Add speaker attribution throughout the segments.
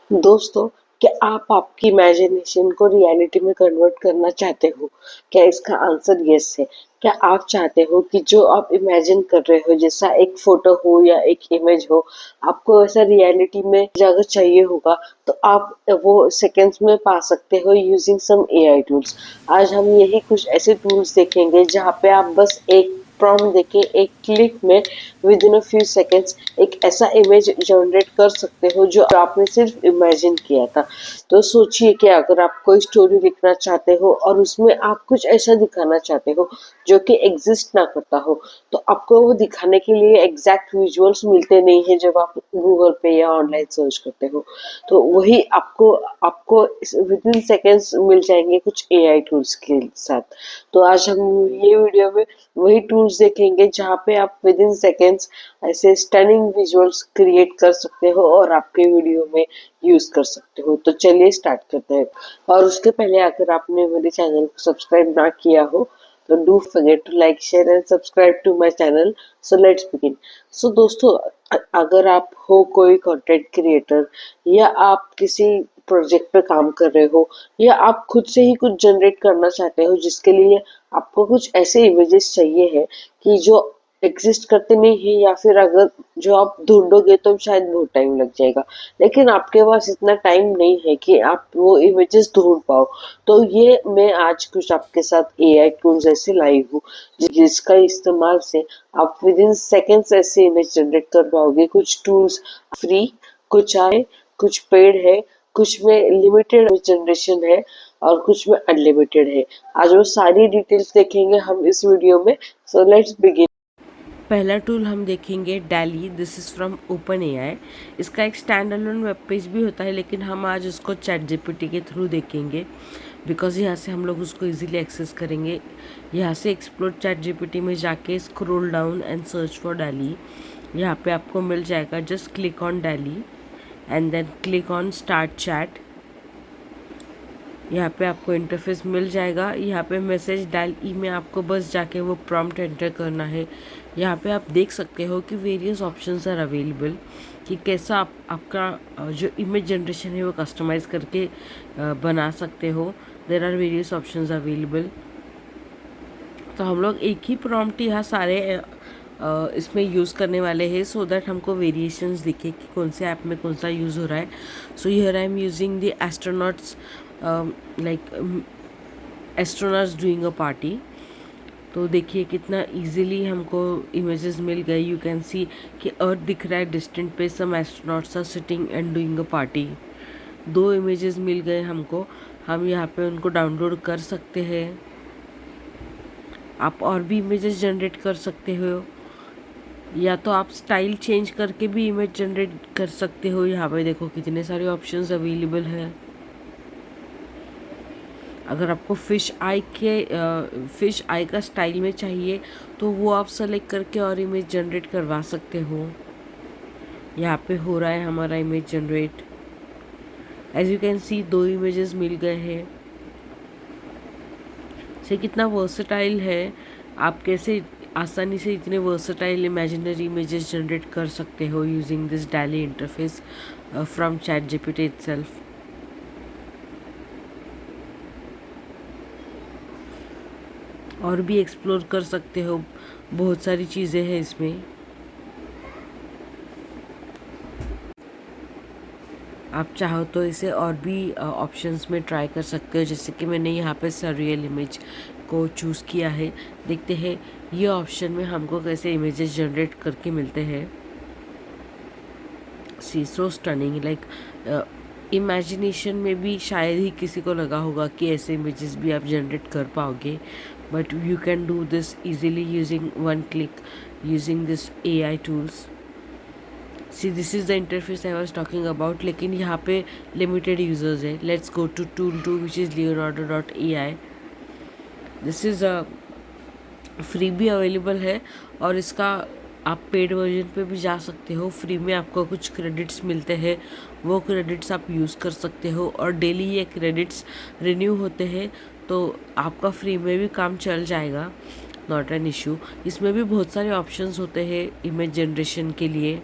Speaker 1: दोस्तों, क्या आप आपकी इमेजिनेशन को रियलिटी में कन्वर्ट करना चाहते हो? क्या इसका आंसर यस है? क्या आप चाहते हो कि जो आप इमेजिन कर रहे हो जैसा एक फोटो हो या एक इमेज हो, आपको वैसा रियलिटी में अगर चाहिए होगा तो आप वो सेकेंड्स में पा सकते हो यूजिंग सम एआई टूल्स। आज हम यही कुछ ऐसे टूल्स देखेंगे जहाँ पे आप बस एक प्रॉम्प्ट देके एक क्लिक में with in a few seconds एक ऐसा इमेज जनरेट कर सकते हो जो आपने सिर्फ इमेजिन किया था। तो सोचिए कि अगर आप कोई स्टोरी लिखना चाहते हो और उसमें आप कुछ ऐसा दिखाना चाहते हो जो कि एग्जिस्ट ना करता हो, तो आपको वो दिखाने के लिए एग्जैक्ट विजुअल्स मिलते नहीं है जब आप गूगल पे या ऑनलाइन सर्च करते हो। तो वही आपको आपको विद इन सेकेंड्स मिल जाएंगे कुछ एआई टूल्स के साथ। तो आज हम ये वीडियो में वही टूल्स देखेंगे जहाँ पे आप विद इन सेकेंड्स ऐसे स्टनिंग विजुअल्स क्रिएट कर सकते हो और आपके वीडियो में यूज कर सकते हो। तो चलिए स्टार्ट करते हैं। और उसके पहले अगर आपने मेरे चैनल को सब्सक्राइब ना किया हो तो do forget to like share and subscribe to my channel. So let's begin. So दोस्तों, अगर आप हो कोई कंटेंट क्रिएटर या आप किसी प्रोजेक्ट पे काम कर रहे हो या आप खुद से ही कुछ जनरेट करना चाहते हो जिसके लिए आपको कुछ ऐसे इमेजेस चाहिए है कि जो एग्जिस्ट करते नहीं है या फिर अगर जो आप ढूंढोगे तो शायद बहुत टाइम लग जाएगा, लेकिन आपके पास इतना टाइम नहीं है कि आप वो इमेजेस ढूंढ पाओ। तो ये मैं आज कुछ आपके साथ एआई टूल्स ऐसे लाई हूँ जिसका इस्तेमाल से आप विद इन सेकेंड्स ऐसे इमेज जनरेट कर पाओगे। कुछ टूल्स फ्री, कुछ आए, कुछ पेड है, कुछ में लिमिटेड जनरेशन है और कुछ में अनलिमिटेड है। आज वो सारी डिटेल्स देखेंगे हम इस वीडियो में। So let's begin.
Speaker 2: पहला टूल हम देखेंगे DALL-E. This is from OpenAI. इसका एक स्टैंड अलोन वेब पेज भी होता है, लेकिन हम आज उसको चैट जीपीटी के थ्रू देखेंगे बिकॉज यहाँ से हम लोग उसको इजीली एक्सेस करेंगे। यहाँ से एक्सप्लोर चैट जीपीटी में जाके scroll down and search for DALL-E. यहाँ पे आपको मिल जाएगा। Just click on DALL-E and then click on start chat. यहाँ पे आपको इंटरफेस मिल जाएगा। यहाँ पे मैसेज डायल ई में आपको बस जाके वो प्रॉम्प्ट एंटर करना है। यहाँ पे आप देख सकते हो कि वेरियस ऑप्शंस आर अवेलेबल कि कैसा आपका जो इमेज जनरेशन है वो कस्टमाइज़ करके बना सकते हो। There are various options available. तो हम लोग एक ही प्रॉम्प्ट यहाँ सारे इसमें यूज़ करने वाले हैं सो दैट हमको वेरिएशंस दिखे कि कौन से ऐप में कौन सा यूज़ हो रहा है। So here I am using the astronauts, like astronauts doing a party. तो देखिए कितना इजीली हमको इमेजेस मिल गए। यू कैन सी कि अर्थ दिख रहा है डिस्टेंट पे, some astronauts are sitting and doing a party. दो इमेजेस मिल गए हमको। हम यहाँ पे उनको डाउनलोड कर सकते हैं। आप और भी इमेजेस जनरेट कर सकते हो या तो आप स्टाइल चेंज करके भी इमेज जनरेट कर सकते हो। यहाँ पे देखो कितने सारे ऑप्शंस अवेलेबल है। अगर आपको फिश आई का स्टाइल में चाहिए तो वो आप सेलेक्ट करके और इमेज जनरेट करवा सकते हो। यहाँ पे हो रहा है हमारा image generate. As you can see दो इमेजेस मिल गए हैं। से कितना वर्सेटाइल है। आप कैसे आसानी से इतने वर्सेटाइल इमेजिनरी इमेजेस जनरेट कर सकते हो using this DALL-E interface from ChatGPT itself. और भी एक्सप्लोर कर सकते हो, बहुत सारी चीज़ें हैं इसमें। आप चाहो तो इसे और भी ऑप्शंस में ट्राई कर सकते हो, जैसे कि मैंने यहाँ पे सररियल इमेज को चूज़ किया है। देखते हैं ये ऑप्शन में हमको कैसे इमेजेस जनरेट करके मिलते हैं। सी सो स्टनिंग, लाइक इमेजिनेशन में भी शायद ही किसी को लगा होगा कि ऐसे इमेजेस भी आप जनरेट कर पाओगे, but you can do this easily using one click using this AI tools. See this is the interface I was talking about, लेकिन यहाँ पे लिमिटेड यूजर्स है। Let's go to tool 2 which is leonardo.ai। This is free भी available है और इसका आप paid version पे भी जा सकते हो। फ्री में आपको कुछ क्रेडिट्स मिलते हैं, वो क्रेडिट्स आप यूज़ कर सकते हो और डेली ये क्रेडिट्स रिन्यू होते हैं, तो आपका फ्री में भी काम चल जाएगा, नॉट एन इशू। इसमें भी बहुत सारे ऑप्शंस होते हैं इमेज जनरेशन के लिए।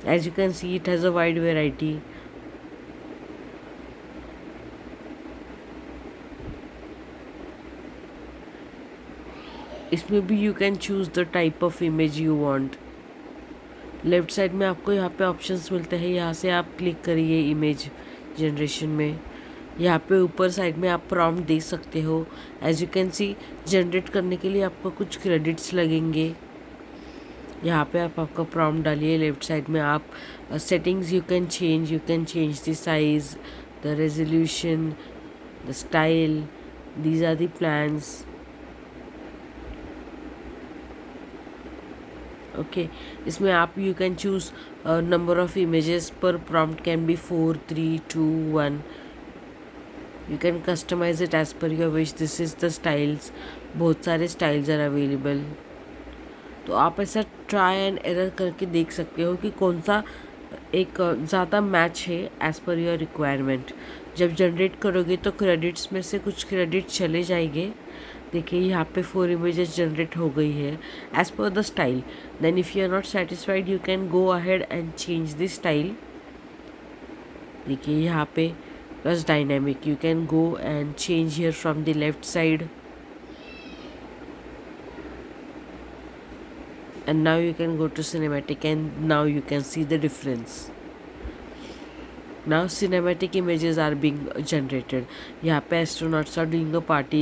Speaker 2: As you can see it has a wide variety इसमें भी you can choose the type of image you want. Left side में आपको यहाँ पे ऑप्शंस मिलते हैं, यहाँ से आप क्लिक करिए इमेज जनरेशन में। यहाँ पे ऊपर साइड में आप प्रॉम्प्ट दे सकते हो। As you can see, generate करने के लिए आपको कुछ क्रेडिट्स लगेंगे। यहाँ पे आप आपका प्रॉम्प्ट डालिए। लेफ्ट साइड में आप settings you can change the size, the resolution, the style, these are the plans. Okay, इसमें आप you can choose number of images per prompt can be 4, 3, 2, 1। You can customize it as per your wish. This is the styles. बहुत सारे styles are available. तो आप ऐसा try and error करके देख सकते हो कि कौन सा एक ज़्यादा मैच है एज़ पर योर रिक्वायरमेंट। जब जनरेट करोगे तो क्रेडिट्स में से कुछ क्रेडिट चले जाएंगे। देखिए यहाँ पे 4 इमेजेस जनरेट हो गई है as per the style. Then if you are not satisfied you can go ahead and change the style. देखिए यहाँ पे बस dynamic, you can go and change here from the left side. And now you can go to cinematic and now you can see the difference. Now cinematic images are being generated. यहाँ पे astronauts are doing a party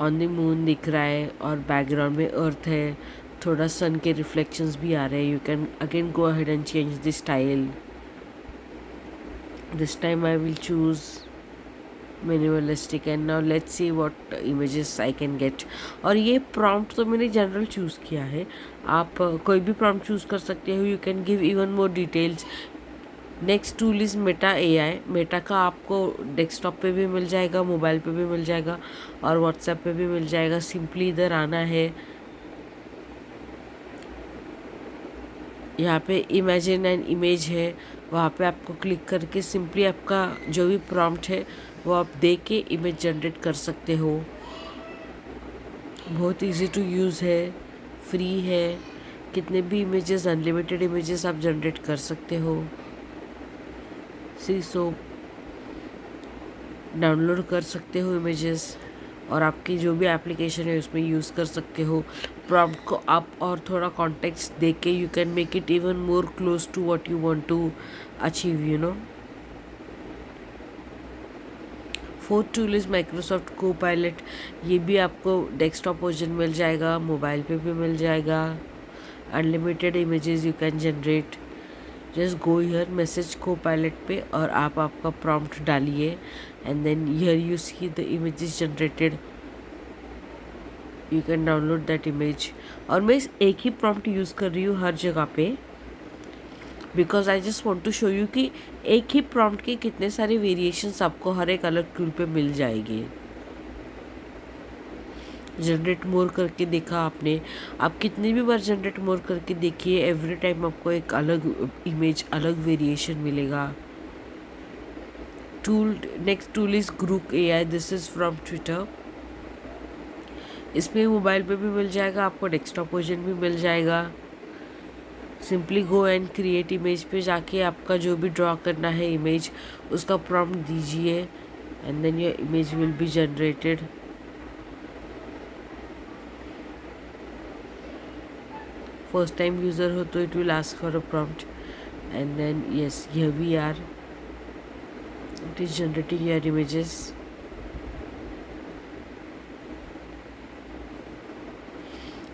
Speaker 2: on the moon दिख रहा है और background में earth है, थोड़ा sun के reflections भी आ रहे हैं. You can again go ahead and change the style. This time I will choose minimalistic and now let's see what images I can get. और ये prompt तो मैंने जनरल चूज़ किया है, आप कोई भी prompt चूज़ कर सकते हो. You can give even more details. Next tool is Meta AI. Meta का आपको डेस्कटॉप पे भी मिल जाएगा, मोबाइल पे भी मिल जाएगा और व्हाट्सएप पे भी मिल जाएगा. सिंपली इधर आना है, यहाँ पे इमेजिन एन इमेज है, वहाँ पे आपको क्लिक करके सिंपली आपका जो भी प्रॉम्प्ट है वो आप दे के इमेज जनरेट कर सकते हो. बहुत इजी टू यूज़ है, फ्री है. कितने भी इमेजेस, अनलिमिटेड इमेजेस आप जनरेट कर सकते हो. सो डाउनलोड कर सकते हो इमेजेस और आपकी जो भी एप्लीकेशन है उसमें यूज़ कर सकते हो. प्रॉम्प्ट को आप और थोड़ा कॉन्टेक्स्ट दे के you can make it even more close to what you want to achieve, you know. Fourth tool is Microsoft Copilot. ये भी आपको डेस्कटॉप वर्जन मिल जाएगा, मोबाइल पे भी मिल जाएगा. Unlimited images you can generate. Just go here message Copilot पे और आप आपका प्रॉम्प्ट डालिए and then here you see the images generated. You can download that image. और मैं एक ही प्रॉम्प्ट यूज़ कर रही हूँ हर जगह पे, because I just want to show you कि एक ही प्रॉम्प्ट के कितने सारे वेरिएशंस आपको हर एक अलग टूल पे मिल जाएगी. जनरेट मोर करके देखा आपने, आप कितनी भी बार जनरेट मोर करके देखिए, एवरी टाइम आपको एक अलग इमेज, अलग वेरिएशन मिलेगा. Tool, next tool is group AI. This is from Twitter. इसमें मोबाइल पे भी मिल जाएगा, आपको डेस्कटॉप वर्जन भी मिल जाएगा. Simply go and create image पे जाके आपका जो भी ड्रॉ करना है इमेज, उसका प्रॉम्प्ट दीजिए and then your image will be generated. First time user हो तो it will ask for a prompt and then yes, here we are, it is generating your images.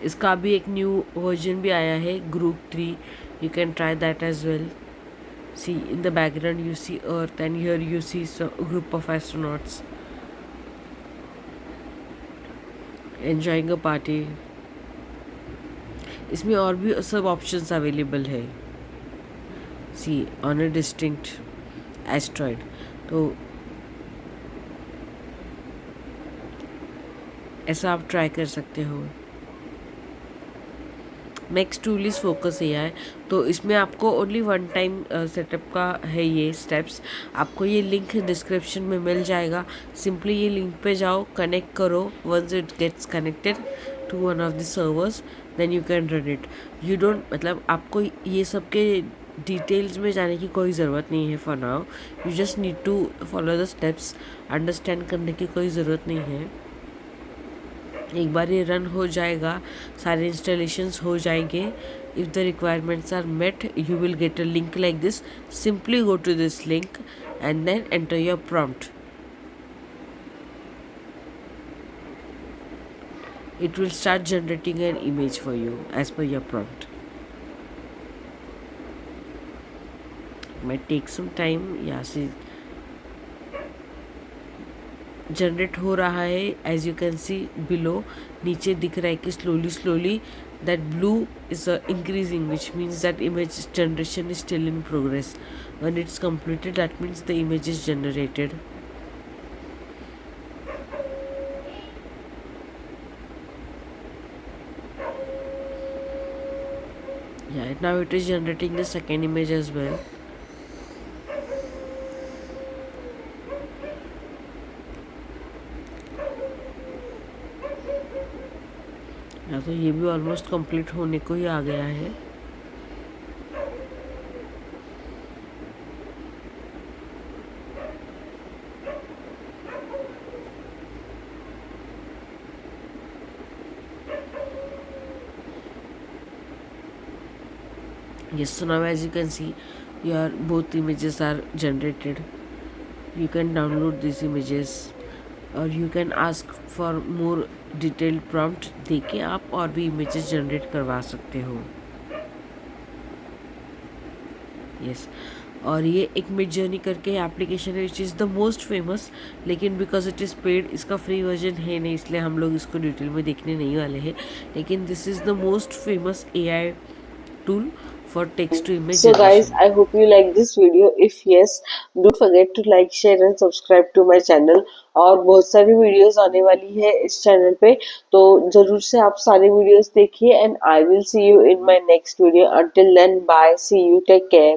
Speaker 2: इसका भी एक न्यू वर्जन भी आया है, group 3. You can try that as well. See, in the background you see earth and here you see a group of astronauts enjoying a party. इसमें और भी सब ऑप्शंस अवेलेबल है. सी, ऑन अ डिस्टिंक्ट एस्ट्रॉइड. तो ऐसा आप try कर सकते हो. Next tool is focus AI. तो इसमें आपको ओनली वन टाइम सेटअप का है ये स्टेप्स. आपको ये लिंक डिस्क्रिप्शन में मिल जाएगा. सिंपली ये लिंक पे जाओ, कनेक्ट करो. Once it gets connected to one of the servers then you can run it. You don't, मतलब आपको ये सब के डिटेल्स में जाने की कोई ज़रूरत नहीं है for now. You just need to follow the steps. Understand करने की कोई ज़रूरत नहीं है. एक बार ये रन हो जाएगा, सारे इंस्टॉलेशंस हो जाएंगे, if the requirements are met you will get a link like this. Simply go to this link and then enter your prompt. It will start generating an image for you as per your prompt. It might take some time. यहाँ से generate हो रहा है, as you can see below, नीचे दिख रहा है कि slowly that blue is increasing, which means that image generation is still in progress. When it's completed, that means the image is generated. Yeah, now it is generating the second image as well. या तो ये भी almost complete होने को ही आ गया है। Yes, so now as you can see, your both images are generated. You can download these images और you can ask for more detailed prompt देके आप और भी images generate करवा सकते हो। Yes, और ये एक मिड जर्नी करके एप्लीकेशन है which is the most famous, लेकिन बिकॉज इट इज़ पेड, इसका फ्री वर्जन है नहीं, इसलिए हम लोग इसको डिटेल में देखने नहीं वाले हैं। लेकिन this is the most famous AI tool for text to image
Speaker 1: So guys,
Speaker 2: generation.
Speaker 1: I hope you like this video. If yes, don't forget to like, share and subscribe to my channel. और बहुत सारी videos आने वाली है इस channel पे, तो जरूर से आप सारी वीडियोस देखिए, and I will see you in my next video. Until then, bye, see you, take care.